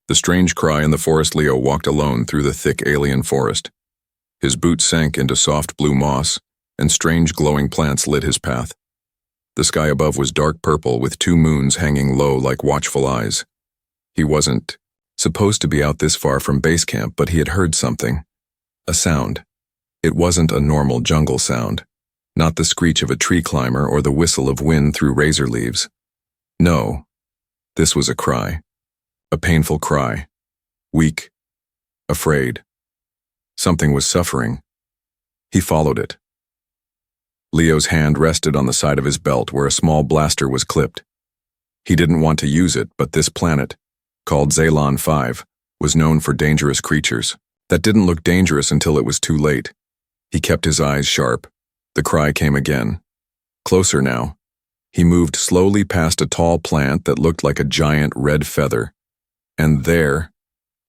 The strange cry in the forest. Leo walked alone through the thick alien forest. His boots sank into soft blue moss, and strange glowing plants lit his path. The sky above was dark purple with two moons hanging low like watchful eyes. He wasn't supposed to be out this far from base camp, but he had heard something. A sound. It wasn't a normal jungle sound. Not the screech of a tree climber or the whistle of wind through razor leaves. No. This was a cry. A painful cry. Weak. Afraid. Something was suffering. He followed it. Leo's hand rested on the side of his belt where a small blaster was clipped. He didn't want to use it, but this planet, called Zalon 5, was known for dangerous creatures. That didn't look dangerous until it was too late. He kept his eyes sharp. The cry came again. Closer now. He moved slowly past a tall plant that looked like a giant red feather. And there,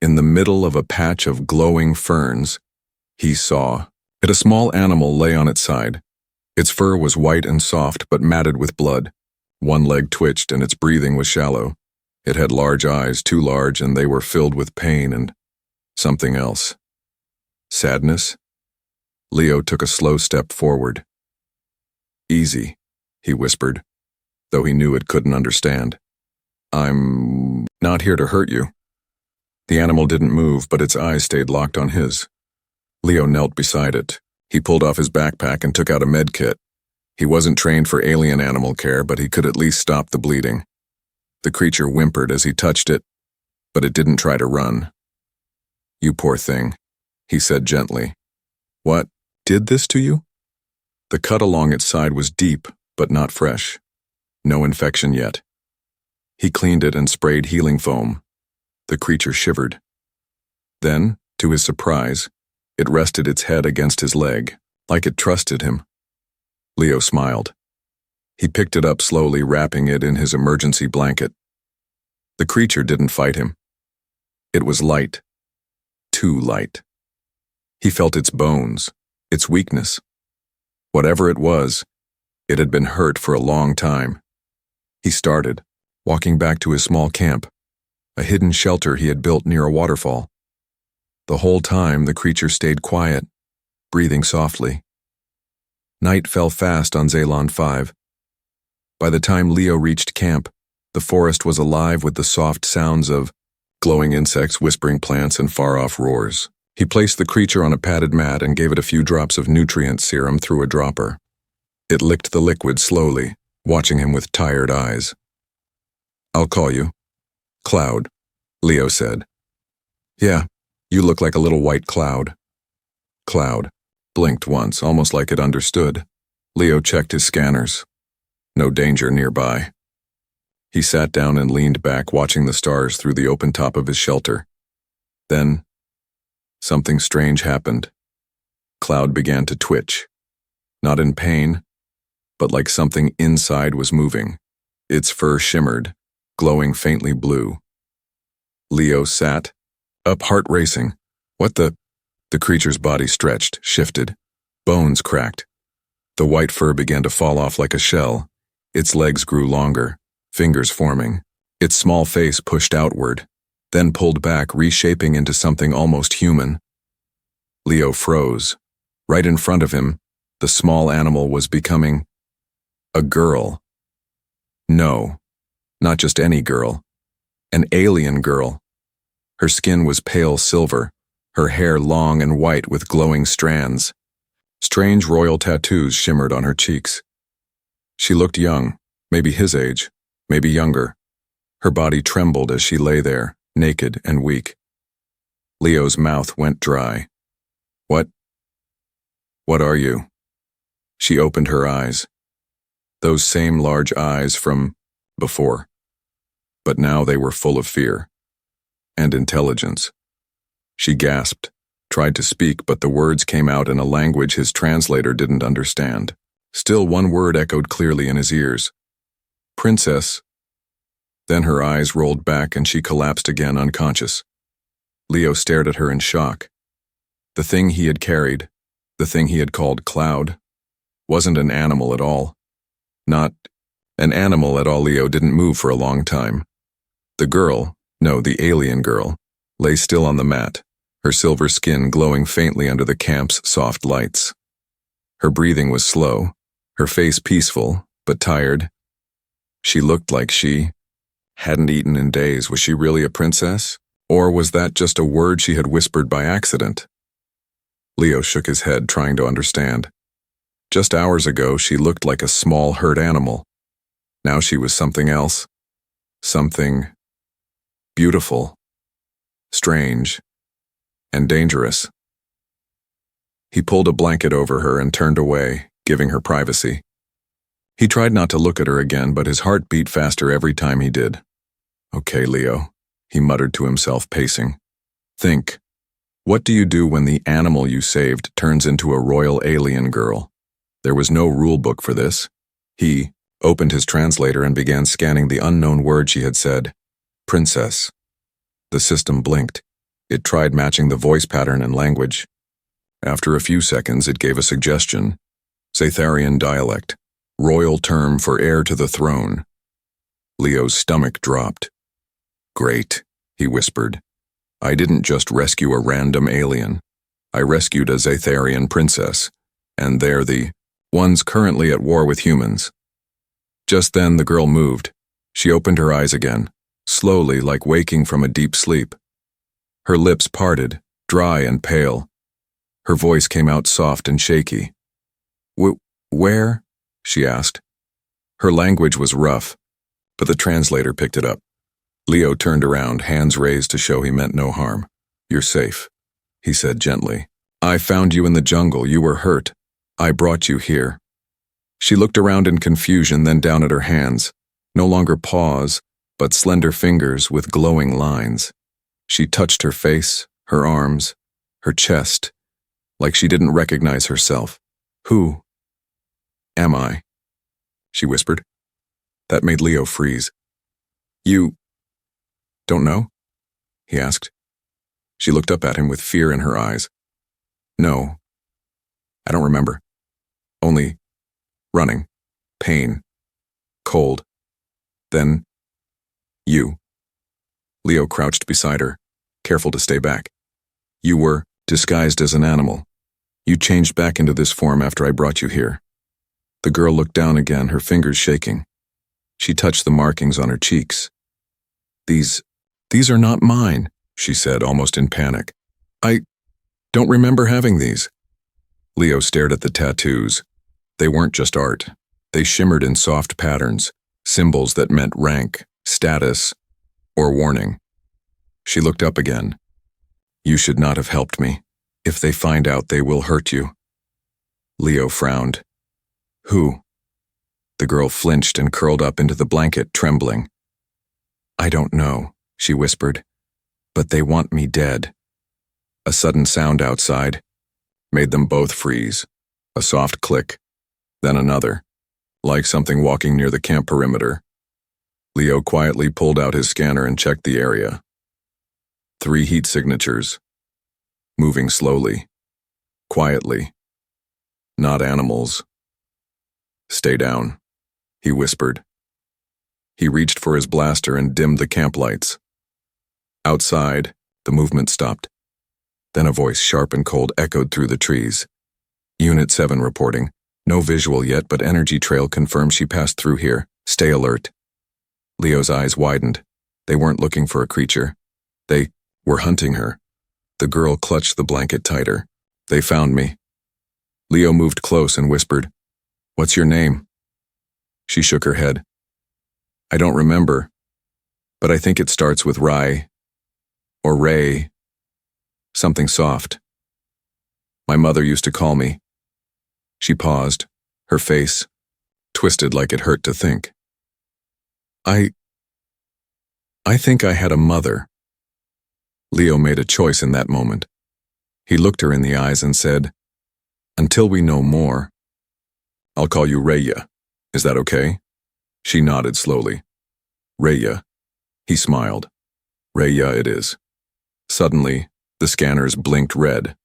in the middle of a patch of glowing ferns, he saw it. A small animal lay on its side. Its fur was white and soft but matted with blood. One leg twitched and its breathing was shallow. It had large eyes, too large, and they were filled with pain and something else. Sadness? Leo took a slow step forward. "Easy," he whispered, though he knew it couldn't understand. "I'm not here to hurt you." The animal didn't move, but its eyes stayed locked on his. Leo knelt beside it. He pulled off his backpack and took out a med kit. He wasn't trained for alien animal care, but he could at least stop the bleeding. The creature whimpered as he touched it, but it didn't try to run. "You poor thing," he said gently. "What did this to you?" The cut along its side was deep, but not fresh. No infection yet. He cleaned it and sprayed healing foam. The creature shivered. Then, to his surprise, it rested its head against his leg, like it trusted him. Leo smiled. He picked it up slowly, wrapping it in his emergency blanket. The creature didn't fight him. It was light. Too light. He felt its bones, its weakness. Whatever it was, it had been hurt for a long time. He started, walking back to his small camp, a hidden shelter he had built near a waterfall. The whole time, the creature stayed quiet, breathing softly. Night fell fast on Zalon 5. By the time Leo reached camp, the forest was alive with the soft sounds of glowing insects, whispering plants, and far-off roars. He placed the creature on a padded mat and gave it a few drops of nutrient serum through a dropper. It licked the liquid slowly, watching him with tired eyes. "I'll call you Cloud," Leo said. "Yeah. You look like a little white cloud." Cloud blinked once, almost like it understood. Leo checked his scanners. No danger nearby. He sat down and leaned back, watching the stars through the open top of his shelter. Then, something strange happened. Cloud began to twitch. Not in pain, but like something inside was moving. Its fur shimmered, glowing faintly blue. Leo sat up, heart racing. What the? The creature's body stretched, shifted. Bones cracked. The white fur began to fall off like a shell. Its legs grew longer, fingers forming. Its small face pushed outward, then pulled back, reshaping into something almost human. Leo froze. Right in front of him, the small animal was becoming a girl. No, not just any girl. An alien girl. Her skin was pale silver, her hair long and white with glowing strands. Strange royal tattoos shimmered on her cheeks. She looked young, maybe his age, maybe younger. Her body trembled as she lay there, naked and weak. Leo's mouth went dry. What are you?" She opened her eyes. Those same large eyes from before. But now they were full of fear. And intelligence. She gasped, tried to speak, but the words came out in a language his translator didn't understand. Still, one word echoed clearly in his ears. "Princess." Then her eyes rolled back and she collapsed again, unconscious. Leo stared at her in shock. The thing he had carried, the thing he had called Cloud, wasn't an animal at all. Not an animal at all. Leo didn't move for a long time. The girl, No, the alien girl, lay still on the mat, her silver skin glowing faintly under the camp's soft lights. Her breathing was slow, her face peaceful, but tired. She looked like she hadn't eaten in days. Was she really a princess? Or was that just a word she had whispered by accident? Leo shook his head, trying to understand. Just hours ago, she looked like a small herd animal. Now she was something else. Something beautiful, strange, and dangerous. He pulled a blanket over her and turned away, giving her privacy. He tried not to look at her again, but his heart beat faster every time he did. Okay, Leo, he muttered to himself, pacing. Think. What do you do when the animal you saved turns into a royal alien girl? There was no rule book for this. He opened his translator and began scanning the unknown word she had said. Princess. The system blinked. It tried matching the voice pattern and language. After a few seconds, it gave a suggestion. Zatharian dialect. Royal term for heir to the throne. Leo's stomach dropped. Great, he whispered. I didn't just rescue a random alien. I rescued a Zatharian princess, and they're the ones currently at war with humans. Just then the girl moved. She opened her eyes again, slowly, like waking from a deep sleep. Her lips parted, dry and pale. Her voice came out soft and shaky. Where? She asked. Her language was rough, but the translator picked it up. Leo turned around, hands raised to show he meant no harm. You're safe, he said gently. I found you in the jungle. You were hurt. I brought you here. She looked around in confusion, then down at her hands. No longer paws, but slender fingers with glowing lines. She touched her face, her arms, her chest, like she didn't recognize herself. Who am I? She whispered. That made Leo freeze. You don't know? He asked. She looked up at him with fear in her eyes. No, I don't remember. Only running, pain, cold. Then you. Leo crouched beside her, careful to stay back. You were disguised as an animal. You changed back into this form after I brought you here. The girl looked down again, her fingers shaking. She touched the markings on her cheeks. These are not mine, she said, almost in panic. I don't remember having these. Leo stared at the tattoos. They weren't just art. They shimmered in soft patterns, symbols that meant rank, status, or warning. She looked up again. You should not have helped me. If they find out, they will hurt you. Leo frowned. Who? The girl flinched and curled up into the blanket, trembling. I don't know, she whispered, but they want me dead. A sudden sound outside made them both freeze. A soft click, then another, like something walking near the camp perimeter. Leo quietly pulled out his scanner and checked the area. 3 heat signatures, moving slowly, quietly. Not animals. Stay down, he whispered. He reached for his blaster and dimmed the camp lights. Outside, the movement stopped. Then a voice, sharp and cold, echoed through the trees. Unit 7 reporting. No visual yet, but energy trail confirms she passed through here. Stay alert. Leo's eyes widened. They weren't looking for a creature. They were hunting her. The girl clutched the blanket tighter. They found me. Leo moved close and whispered, What's your name? She shook her head. I don't remember, but I think it starts with Rai, or Ray, something soft. My mother used to call me. She paused, her face twisted like it hurt to think. I think I had a mother. Leo made a choice in that moment. He looked her in the eyes and said, Until we know more, I'll call you Raya. Is that okay? She nodded slowly. Raya. He smiled. Raya it is. Suddenly, the scanners blinked red.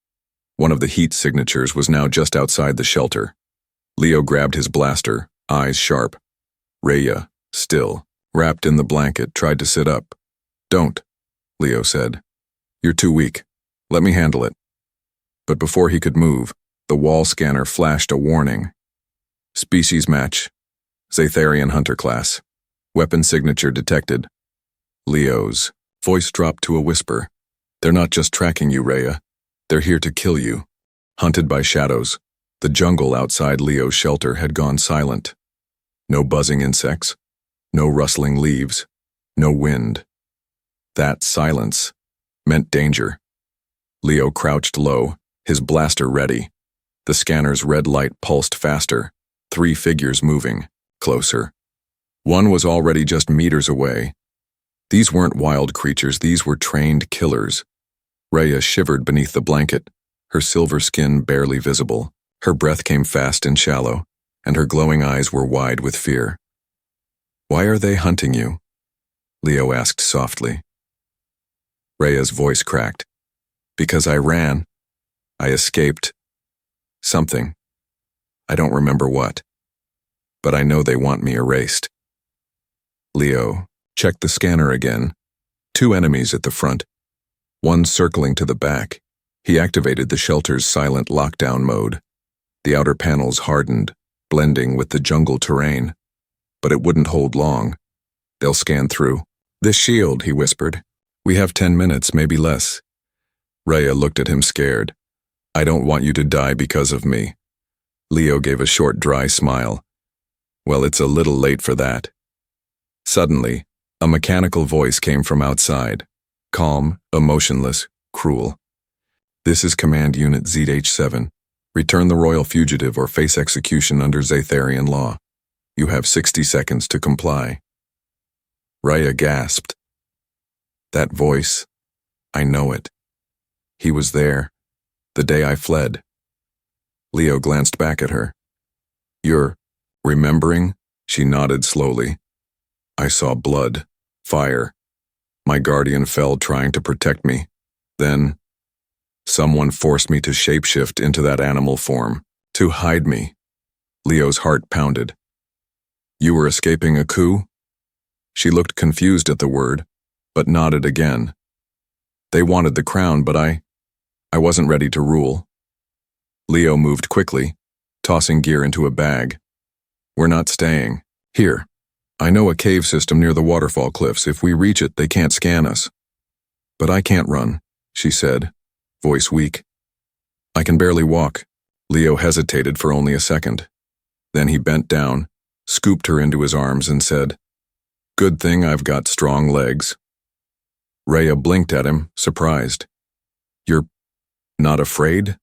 One of the heat signatures was now just outside the shelter. Leo grabbed his blaster, eyes sharp. Raya, still, wrapped in the blanket, tried to sit up. Don't, Leo said. You're too weak. Let me handle it. But before he could move, the wall scanner flashed a warning. Species match. Zatharian hunter class. Weapon signature detected. Leo's voice dropped to a whisper. They're not just tracking you, Rhea. They're here to kill you. Hunted by shadows, the jungle outside Leo's shelter had gone silent. No buzzing insects, no rustling leaves, no wind. That silence meant danger. Leo crouched low, his blaster ready. The scanner's red light pulsed faster, 3 figures moving, closer. One was already just meters away. These weren't wild creatures, these were trained killers. Rhea shivered beneath the blanket, her silver skin barely visible. Her breath came fast and shallow, and her glowing eyes were wide with fear. Why are they hunting you? Leo asked softly. Rhea's voice cracked. Because I ran. I escaped. Something. I don't remember what. But I know they want me erased. Leo checked the scanner again. 2 enemies at the front. One circling to the back. He activated the shelter's silent lockdown mode. The outer panels hardened, blending with the jungle terrain. But it wouldn't hold long. They'll scan through. This shield, he whispered. We have 10 minutes, maybe less. Rhea looked at him scared. I don't want you to die because of me. Leo gave a short, dry smile. Well, it's a little late for that. Suddenly, a mechanical voice came from outside. Calm, emotionless, cruel. This is Command Unit ZH7. Return the royal fugitive or face execution under Zatharian law. You have 60 seconds to comply. Rhea gasped. That voice, I know it. He was there, the day I fled. Leo glanced back at her. You're remembering? She nodded slowly. I saw blood, fire. My guardian fell trying to protect me. Then, someone forced me to shapeshift into that animal form, to hide me. Leo's heart pounded. You were escaping a coup? She looked confused at the word, but nodded again. They wanted the crown, but I wasn't ready to rule. Leo moved quickly, tossing gear into a bag. We're not staying. Here. I know a cave system near the waterfall cliffs. If we reach it, they can't scan us. But I can't run, she said, voice weak. I can barely walk. Leo hesitated for only a second. Then he bent down, scooped her into his arms and said, Good thing I've got strong legs. Rhea blinked at him, surprised. You're not afraid?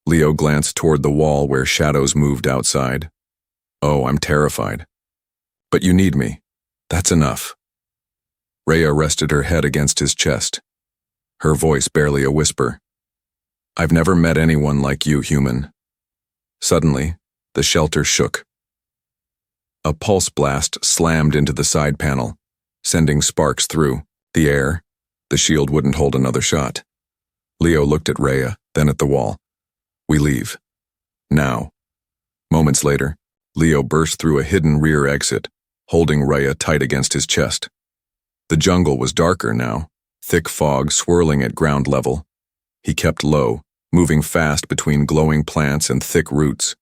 Leo glanced toward the wall where shadows moved outside. Oh, I'm terrified. But you need me. That's enough. Rhea rested her head against his chest, her voice barely a whisper. I've never met anyone like you, human. Suddenly, the shelter shook. A pulse blast slammed into the side panel, sending sparks through the air. The shield wouldn't hold another shot. Leo looked at Rhea, then at the wall. We leave. Now. Moments later, Leo burst through a hidden rear exit, holding Rhea tight against his chest. The jungle was darker now, thick fog swirling at ground level. He kept low, moving fast between glowing plants and thick roots.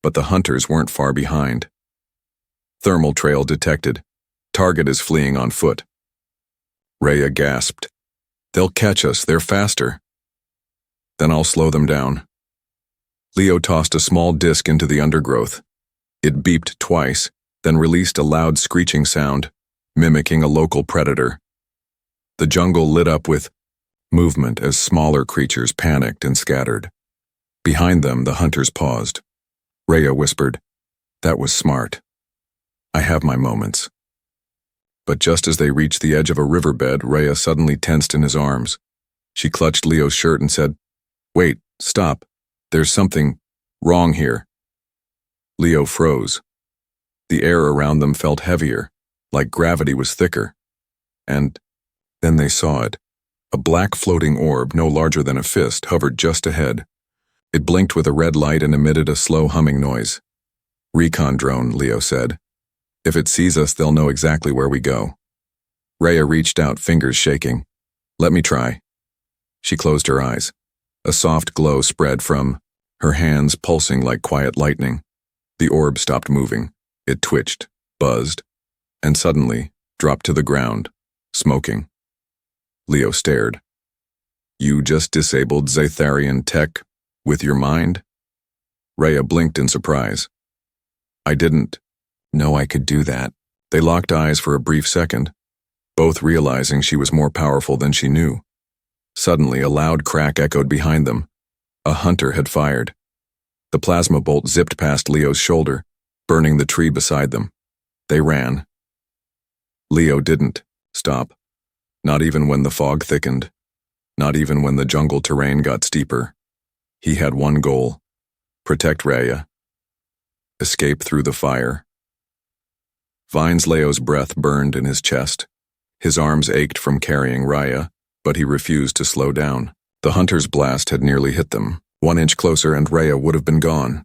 But the hunters weren't far behind. Thermal trail detected. Target is fleeing on foot. Rhea gasped. They'll catch us, they're faster. Then I'll slow them down. Leo tossed a small disc into the undergrowth. It beeped twice, then released a loud screeching sound, mimicking a local predator. The jungle lit up with movement as smaller creatures panicked and scattered. Behind them, the hunters paused. Rhea whispered, That was smart. I have my moments. But just as they reached the edge of a riverbed, Rhea suddenly tensed in his arms. She clutched Leo's shirt and said, Wait, stop. There's something wrong here. Leo froze. The air around them felt heavier, like gravity was thicker. And then they saw it. A black floating orb, no larger than a fist, hovered just ahead. It blinked with a red light and emitted a slow humming noise. Recon drone, Leo said. If it sees us, they'll know exactly where we go. Rhea reached out, fingers shaking. Let me try. She closed her eyes. A soft glow spread from her hands, pulsing like quiet lightning. The orb stopped moving. It twitched, buzzed, and suddenly dropped to the ground, smoking. Leo stared. You just disabled Zatharian tech with your mind? Rhea blinked in surprise. I didn't know I could do that. They locked eyes for a brief second, both realizing she was more powerful than she knew. Suddenly, a loud crack echoed behind them. A hunter had fired. The plasma bolt zipped past Leo's shoulder, burning the tree beside them. They ran. Leo didn't stop, not even when the fog thickened, not even when the jungle terrain got steeper. He had one goal: protect Rhea. Escape through the fire. Leo's breath burned in his chest. His arms ached from carrying Rhea, but he refused to slow down. The hunter's blast had nearly hit them. 1 inch closer and Rhea would have been gone.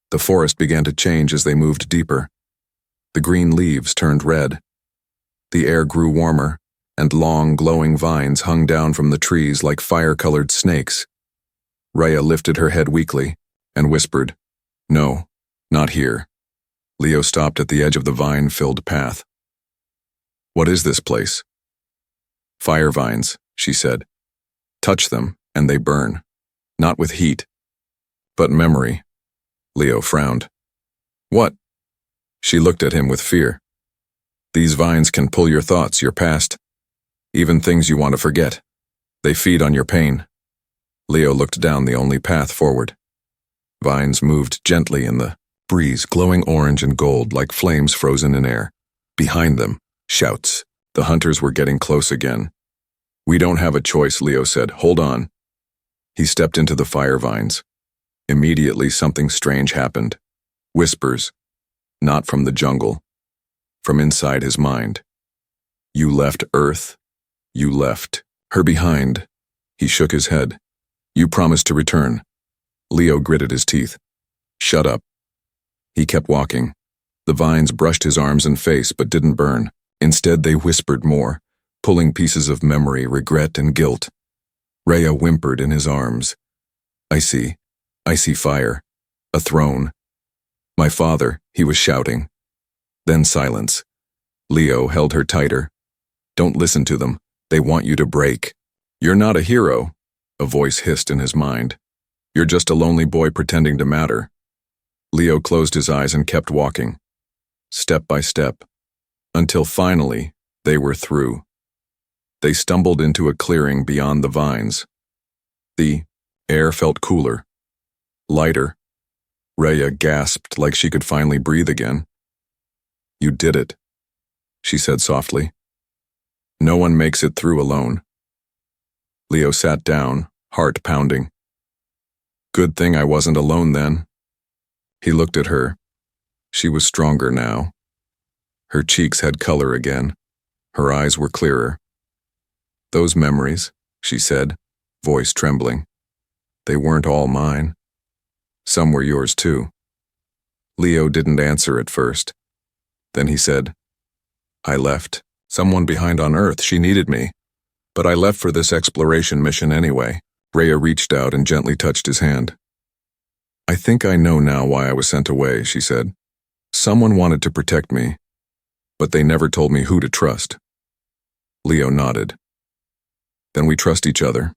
The forest began to change as they moved deeper. The green leaves turned red. The air grew warmer, and long, glowing vines hung down from the trees like fire-colored snakes. Rhea lifted her head weakly and whispered, "No, not here." Leo stopped at the edge of the vine-filled path. "What is this place?" "Fire vines," she said. "Touch them, and they burn. Not with heat, but memory." Leo frowned. "What?" She looked at him with fear. "These vines can pull your thoughts, your past, even things you want to forget. They feed on your pain." Leo looked down the only path forward. Vines moved gently in the breeze, glowing orange and gold like flames frozen in air. Behind them, shouts. The hunters were getting close again. "We don't have a choice," Leo said. "Hold on." He stepped into the fire vines. Immediately, something strange happened. Whispers, not from the jungle, from inside his mind. "You left Earth. You left her behind." He shook his head. "You promised to return." Leo gritted his teeth. "Shut up." He kept walking. The vines brushed his arms and face but didn't burn. Instead, they whispered more, pulling pieces of memory, regret, and guilt. Rhea whimpered in his arms. I see fire. A throne. My father," he was shouting. Then silence. Leo held her tighter. "Don't listen to them. They want you to break." "You're not a hero," a voice hissed in his mind. "You're just a lonely boy pretending to matter." Leo closed his eyes and kept walking, step by step, until finally they were through. They stumbled into a clearing beyond the vines. The air felt cooler, lighter. Rhea gasped like she could finally breathe again. "You did it," she said softly. "No one makes it through alone." Leo sat down, heart pounding. "Good thing I wasn't alone then." He looked at her. She was stronger now. Her cheeks had color again. Her eyes were clearer. "Those memories," she said, voice trembling. "They weren't all mine. Some were yours too." Leo didn't answer at first. Then he said, "I left someone behind on Earth. She needed me. But I left for this exploration mission anyway." Rhea reached out and gently touched his hand. "I think I know now why I was sent away," she said. "Someone wanted to protect me, but they never told me who to trust." Leo nodded. "Then we trust each other.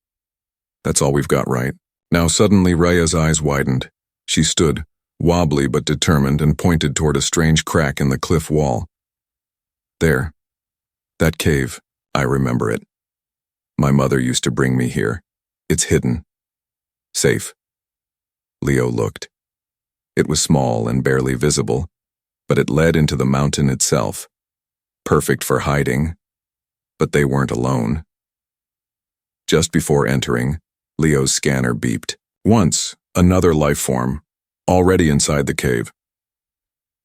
That's all we've got, right?" Now suddenly Rhea's eyes widened. She stood, wobbly but determined, and pointed toward a strange crack in the cliff wall. "There. That cave. I remember it. My mother used to bring me here. It's hidden. Safe." Leo looked. It was small and barely visible, but it led into the mountain itself. Perfect for hiding. But they weren't alone. Just before entering, Leo's scanner beeped. Once, another life form, already inside the cave.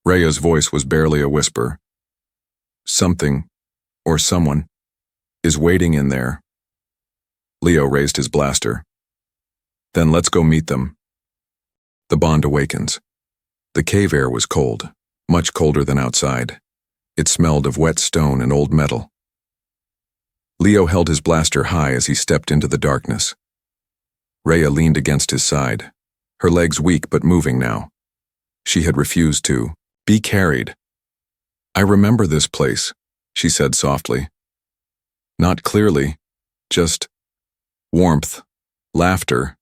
Rhea's voice was barely a whisper. "Something, or someone, is waiting in there." Leo raised his blaster. "Then let's go meet them." The bond awakens. The cave air was cold, much colder than outside. It smelled of wet stone and old metal. Leo held his blaster high as he stepped into the darkness. Rhea leaned against his side, her legs weak but moving now. She had refused to be carried. "I remember this place," she said softly. Not clearly, just warmth, laughter,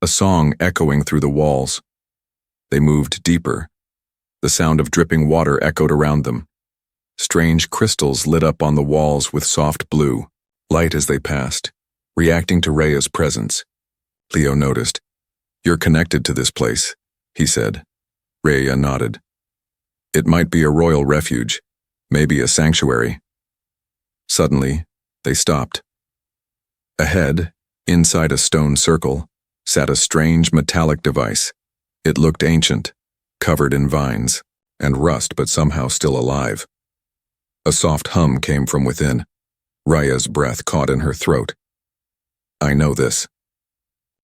a song echoing through the walls. They moved deeper. The sound of dripping water echoed around them. Strange crystals lit up on the walls with soft blue light as they passed, reacting to Rhea's presence. Leo noticed. "You're connected to this place," he said. Rhea nodded. "It might be a royal refuge, maybe a sanctuary." Suddenly, they stopped. Ahead, inside a stone circle, sat a strange metallic device. It looked ancient, covered in vines, and rust but somehow still alive. A soft hum came from within. Rhea's breath caught in her throat. "I know this."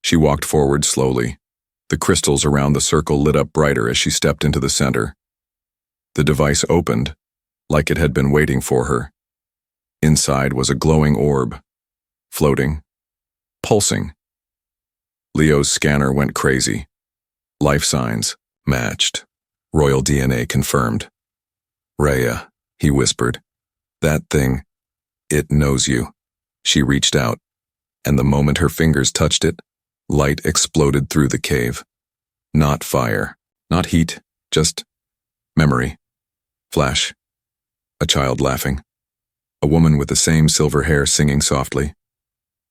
She walked forward slowly. The crystals around the circle lit up brighter as she stepped into the center. The device opened, like it had been waiting for her. Inside was a glowing orb, floating, pulsing. Leo's scanner went crazy. Life signs matched. Royal DNA confirmed. "Rhea," he whispered. "That thing, it knows you." She reached out, and the moment her fingers touched it, light exploded through the cave. Not fire, not heat, just memory. Flash. A child laughing. A woman with the same silver hair singing softly.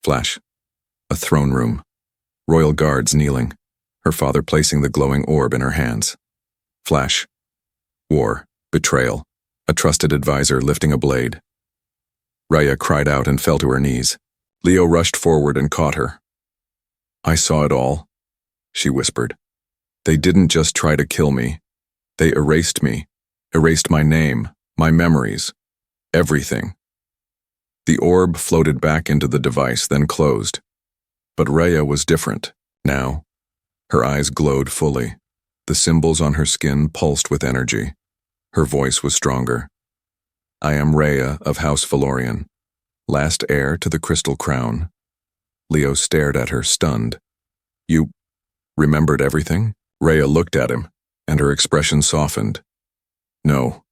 Flash. A throne room. Royal guards kneeling, her father placing the glowing orb in her hands. Flash. War. Betrayal. A trusted advisor lifting a blade. Rhea cried out and fell to her knees. Leo rushed forward and caught her. "I saw it all," she whispered. "They didn't just try to kill me. They erased me, erased my name, my memories, everything." The orb floated back into the device, then closed. But Rhea was different, now. Her eyes glowed fully. The symbols on her skin pulsed with energy. Her voice was stronger. "I am Rhea of House Valorian, last heir to the Crystal Crown." Leo stared at her, stunned. "You remembered everything?" Rhea looked at him, and her expression softened. "No,"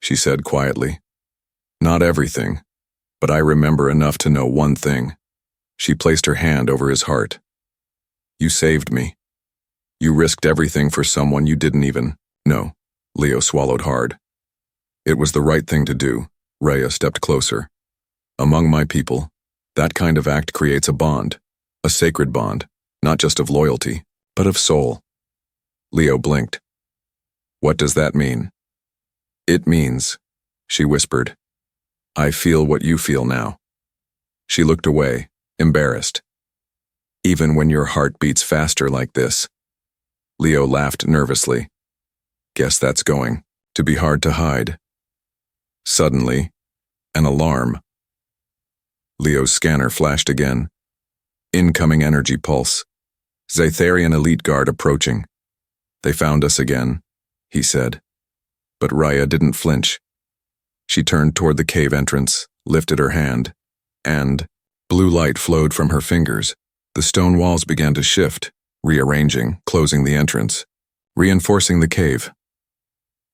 she said quietly. "Not everything, but I remember enough to know one thing." She placed her hand over his heart. "You saved me. You risked everything for someone you didn't even know." Leo swallowed hard. "It was the right thing to do." Rhea stepped closer. "Among my people, that kind of act creates a bond, a sacred bond, not just of loyalty, but of soul." Leo blinked. "What does that mean?" "It means," she whispered, "I feel what you feel now." She looked away, embarrassed. "Even when your heart beats faster like this." Leo laughed nervously. "Guess that's going to be hard to hide." Suddenly, an alarm. Leo's scanner flashed again. Incoming energy pulse. Zatharian elite guard approaching. "They found us again," he said. But Rhea didn't flinch. She turned toward the cave entrance, lifted her hand, and blue light flowed from her fingers. The stone walls began to shift, rearranging, closing the entrance, reinforcing the cave.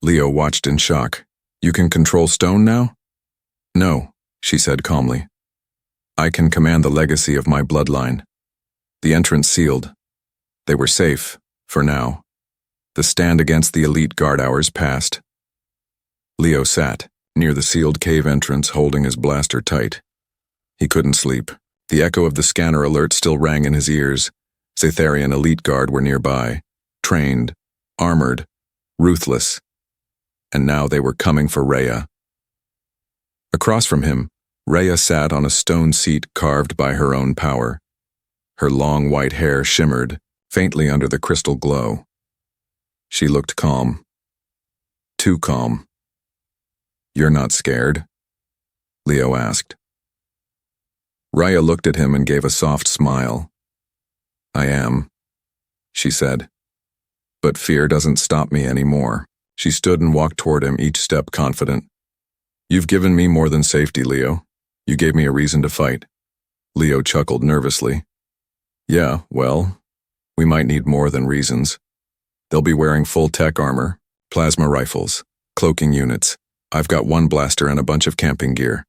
Leo watched in shock. "You can control stone now?" "No," she said calmly. "I can command the legacy of my bloodline." The entrance sealed. They were safe, for now. The stand against the elite guard hours passed. Leo sat, near the sealed cave entrance, holding his blaster tight. He couldn't sleep. The echo of the scanner alert still rang in his ears. Zatharian elite guard were nearby, trained, armored, ruthless. And now they were coming for Rhea. Across from him, Rhea sat on a stone seat carved by her own power. Her long white hair shimmered, faintly under the crystal glow. She looked calm. Too calm. "You're not scared?" Leo asked. Rhea looked at him and gave a soft smile. "I am," she said. "But fear doesn't stop me anymore." She stood and walked toward him, each step confident. "You've given me more than safety, Leo. You gave me a reason to fight. Leo chuckled nervously. Yeah, well, we might need more than reasons. They'll be wearing full tech armor, plasma rifles, cloaking units. I've got one blaster and a bunch of camping gear.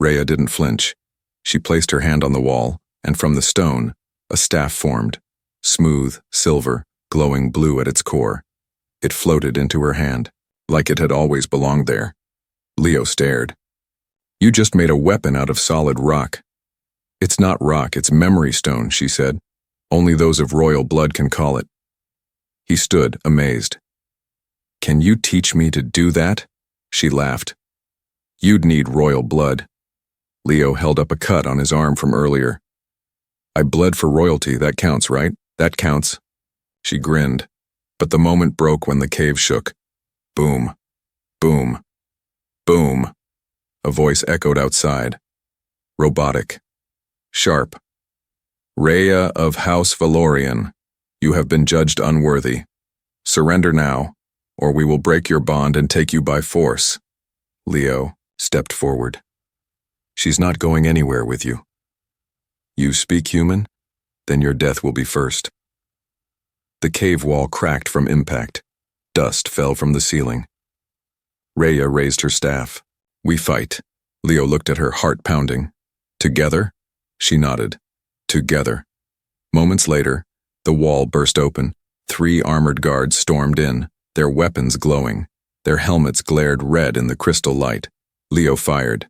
Rhea didn't flinch. She placed her hand on the wall, and from the stone, a staff formed, smooth, silver, glowing blue at its core. It floated into her hand, like it had always belonged there. Leo stared. You just made a weapon out of solid rock. It's not rock, it's memory stone, she said. Only those of royal blood can call it. He stood, amazed. Can you teach me to do that? She laughed. You'd need royal blood. Leo held up a cut on his arm from earlier. I bled for royalty, that counts, right? That counts. She grinned, but the moment broke when the cave shook. Boom, boom, boom. A voice echoed outside. Robotic. Sharp. Rhea of House Valorian, you have been judged unworthy. Surrender now, or we will break your bond and take you by force. Leo stepped forward. She's not going anywhere with you. You speak human? Then your death will be first. The cave wall cracked from impact. Dust fell from the ceiling. Rhea raised her staff. We fight. Leo looked at her, heart pounding. Together? She nodded. Together. Moments later, the wall burst open. 3 armored guards stormed in, their weapons glowing. Their helmets glared red in the crystal light. Leo fired.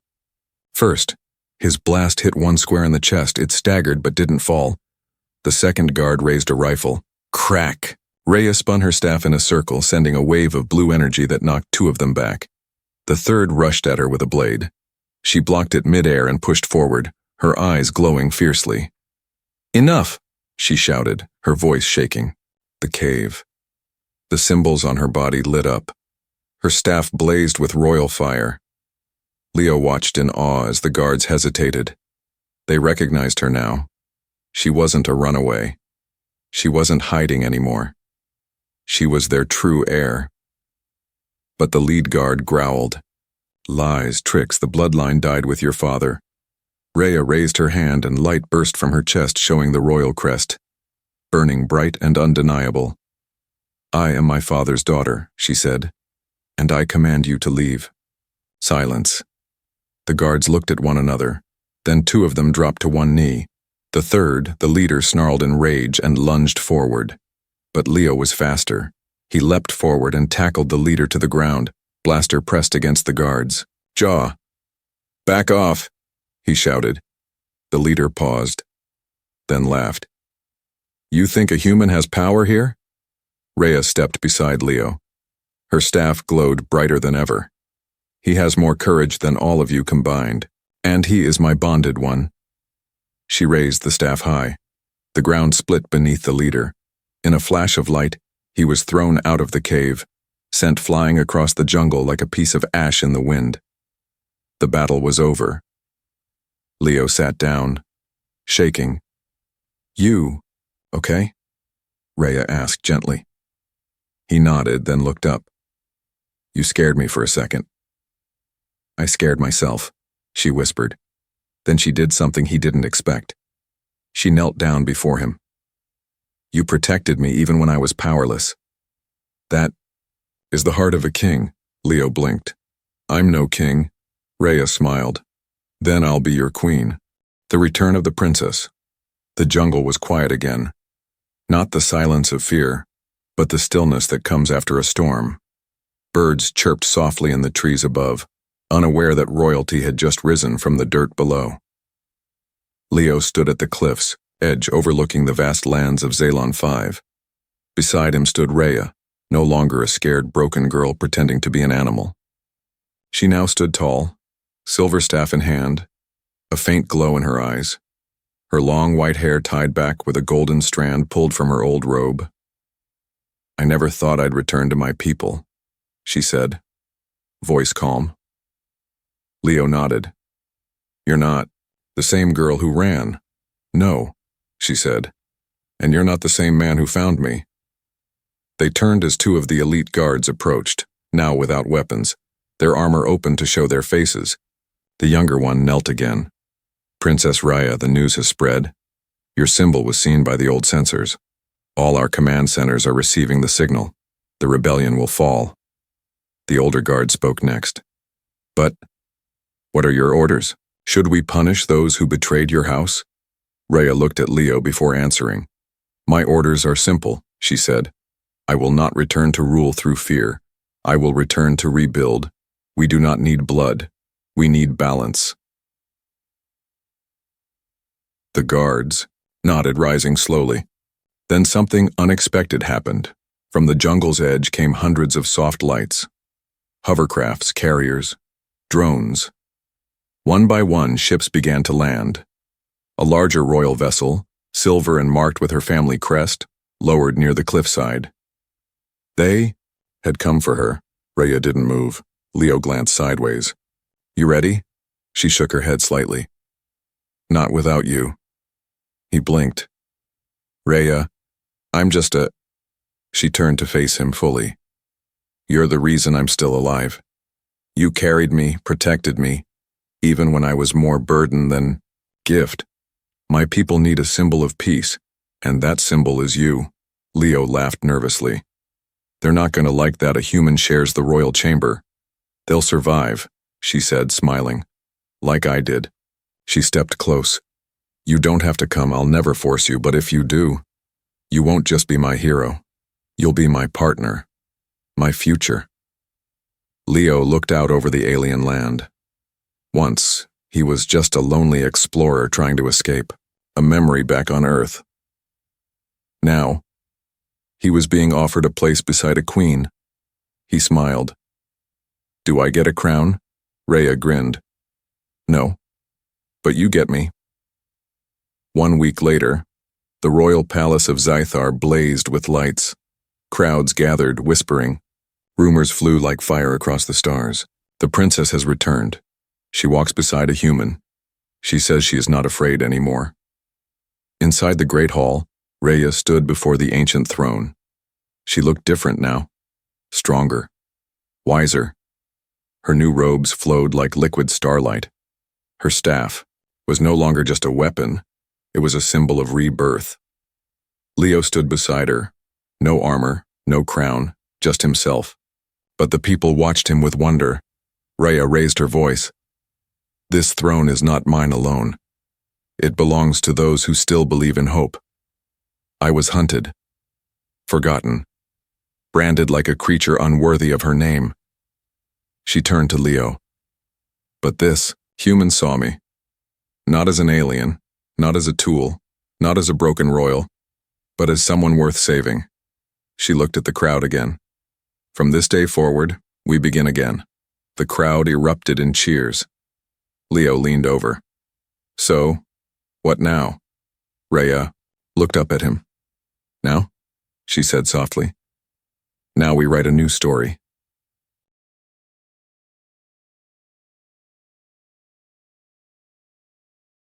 First, his blast hit one square in the chest. It staggered but didn't fall. The second guard raised a rifle. Crack! Rhea spun her staff in a circle, sending a wave of blue energy that knocked 2 of them back. The third rushed at her with a blade. She blocked it midair and pushed forward, her eyes glowing fiercely. Enough! She shouted, her voice shaking. The cave. The symbols on her body lit up. Her staff blazed with royal fire. Leo watched in awe as the guards hesitated. They recognized her now. She wasn't a runaway. She wasn't hiding anymore. She was their true heir. But the lead guard growled. Lies, tricks, the bloodline died with your father. Rhea raised her hand and light burst from her chest, showing the royal crest, burning bright and undeniable. I am my father's daughter, she said, and I command you to leave. Silence. The guards looked at one another. Then 2 of them dropped to one knee. The third, the leader, snarled in rage and lunged forward. But Leo was faster. He leapt forward and tackled the leader to the ground, blaster pressed against the guards. Jaw! Back off! He shouted. The leader paused, then laughed. You think a human has power here? Rhea stepped beside Leo. Her staff glowed brighter than ever. He has more courage than all of you combined, and he is my bonded one. She raised the staff high. The ground split beneath the leader. In a flash of light, he was thrown out of the cave, sent flying across the jungle like a piece of ash in the wind. The battle was over. Leo sat down, shaking. You, okay? Rhea asked gently. He nodded, then looked up. You scared me for a second. I scared myself, she whispered. Then she did something he didn't expect. She knelt down before him. You protected me even when I was powerless. That is the heart of a king, Leo blinked. I'm no king, Rhea smiled. Then I'll be your queen. The return of the princess. The jungle was quiet again. Not the silence of fear, but the stillness that comes after a storm. Birds chirped softly in the trees above, unaware that royalty had just risen from the dirt below. Leo stood at the cliff's edge overlooking the vast lands of Zalon 5. Beside him stood Rhea, no longer a scared, broken girl pretending to be an animal. She now stood tall, silver staff in hand, a faint glow in her eyes, her long white hair tied back with a golden strand pulled from her old robe. I never thought I'd return to my people, she said, voice calm. Leo nodded. You're not the same girl who ran. No, she said, and you're not the same man who found me. They turned as 2 of the elite guards approached, now without weapons, their armor open to show their faces. The younger one knelt again. Princess Raya, the news has spread. Your symbol was seen by the old censors. All our command centers are receiving the signal. The rebellion will fall. The older guard spoke next. But what are your orders? Should we punish those who betrayed your house? Raya looked at Leo before answering. My orders are simple, she said. I will not return to rule through fear. I will return to rebuild. We do not need blood. We need balance. The guards nodded, rising slowly. Then something unexpected happened. From the jungle's edge came hundreds of soft lights. Hovercrafts, carriers, drones. One by one, ships began to land. A larger royal vessel, silver and marked with her family crest, lowered near the cliffside. They had come for her. Raya didn't move. Leo glanced sideways. You ready? She shook her head slightly. Not without you. He blinked. Raya, I'm just a... She turned to face him fully. You're the reason I'm still alive. You carried me, protected me, even when I was more burden than gift. My people need a symbol of peace, and that symbol is you. Leo laughed nervously. They're not going to like that a human shares the royal chamber. They'll survive, she said, smiling. Like I did. She stepped close. You don't have to come, I'll never force you, but if you do, you won't just be my hero. You'll be my partner. My future. Leo looked out over the alien land. Once, he was just a lonely explorer trying to escape, a memory back on Earth. Now, he was being offered a place beside a queen. He smiled. Do I get a crown? Raya grinned. No. But you get me. 1 week later, the royal palace of Zythar blazed with lights. Crowds gathered, whispering. Rumors flew like fire across the stars. The princess has returned. She walks beside a human. She says she is not afraid anymore. Inside the great hall, Raya stood before the ancient throne. She looked different now. Stronger. Wiser. Her new robes flowed like liquid starlight. Her staff was no longer just a weapon. It was a symbol of rebirth. Leo stood beside her. No armor, no crown, just himself. But the people watched him with wonder. Raya raised her voice. This throne is not mine alone. It belongs to those who still believe in hope. I was hunted, forgotten, branded like a creature unworthy of her name. She turned to Leo. But this human saw me. Not as an alien, not as a tool, not as a broken royal, but as someone worth saving. She looked at the crowd again. From this day forward, we begin again. The crowd erupted in cheers. Leo leaned over. So, what now? Raya looked up at him. Now? She said softly. Now we write a new story.